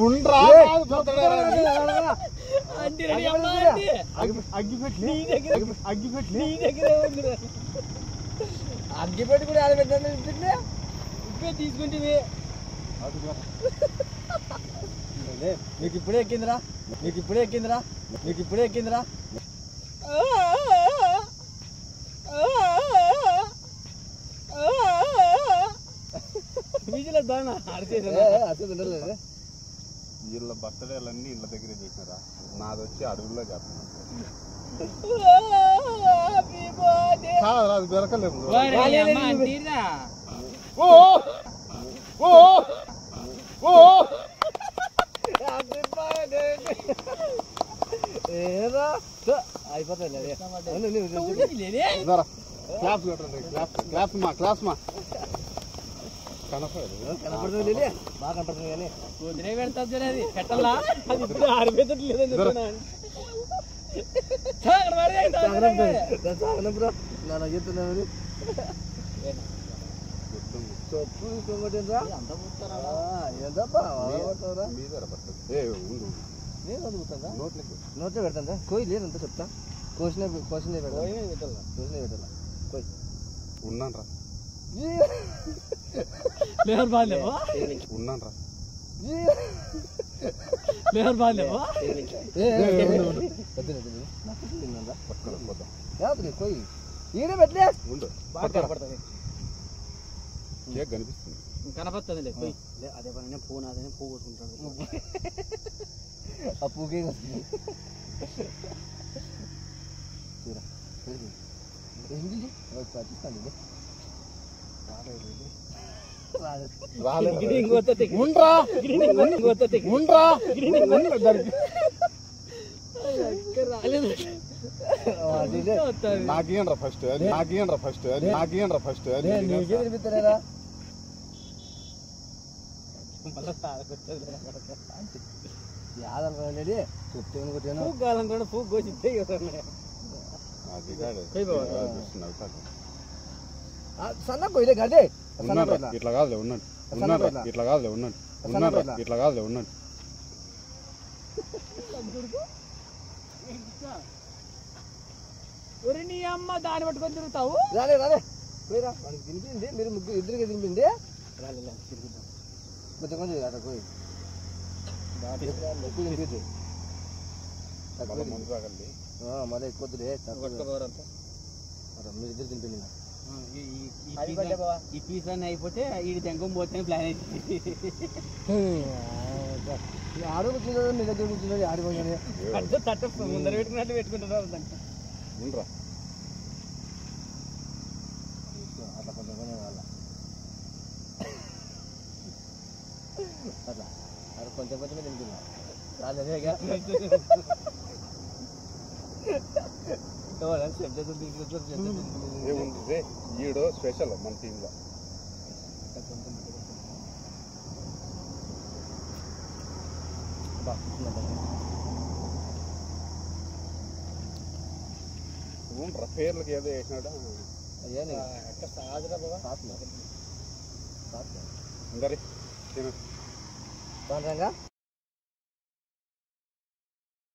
ఉండరా అగ్గిపెట్టి కూడా ఆడబెట్టాను ఇప్పుడే తీసుకుంటే మీకు ఇప్పుడే ఎక్కిందిరా వీళ్ళ బర్త్డేలన్నీ ఇళ్ళ దగ్గరే చేసినారా నాది వచ్చి అడవుల్లో చేస్తున్నా అది దొరకలేదు క్లాస్ మా కనపడుతుంది బాగా కనపడుతుంది కానీ కుదిరే పెడతాది అది పెట్టాలా అది ఇప్పుడు ఆరిపోతట్లేదు చెప్తున్నామని చెప్పు నోట్లో పెడతా కోయి లేదంతా చెప్తా కోసినే పెట్టాలా కోయి ఉన్నాను రా ఉన్నాను రా కోయి ఈడ పెట్టలే ఉండు కనిపిస్తుంది కనపడుతుంది అదే పని ఫోన్ అదే పువ్వు కొట్టుకుంటాడు ఆ పువ్వుకే పాకిస్తాన్ నాకేంట్రా ఫస్ట్ వినిపిస్తారా యాదీ చెప్తే పువ్వు కోసిస్తే సన్న కొయ్యలే గదే ఇట్లా కాదులే ఉన్నాడు ఇట్లా కాదులే ఉన్నాడు నీ అమ్మ దాన్ని పట్టుకొని తిరుగుతావు రాలే పోయిరా వాడికి తినిపింది మీరు ముగ్గురు ఇద్దరికి తినిపింది రాలే కొంచెం అక్కడ పోయి ఎక్కువ తినిపింది మళ్ళీ ఎక్కువ మీరు ఇద్దరు తినిపింది ఈ పీస్ అన్నీ అయిపోతే ఈ తెంగం పోతే ప్లాన్ అయింది ఆడు కూర్చుందో మీ దగ్గర కూర్చున్నది ఆడిపోయింది తట్ట ముందర పెట్టుకున్నట్టు పెట్టుకుంటున్నారు అట్లా కొంచెం వాళ్ళ అట్లా అది కొంచెం తింటున్నా రాలేదేగా ఏముంది ఈడో స్పెషల్ మన టీంలో పేర్లకి ఏదో వేసినాడా అందరి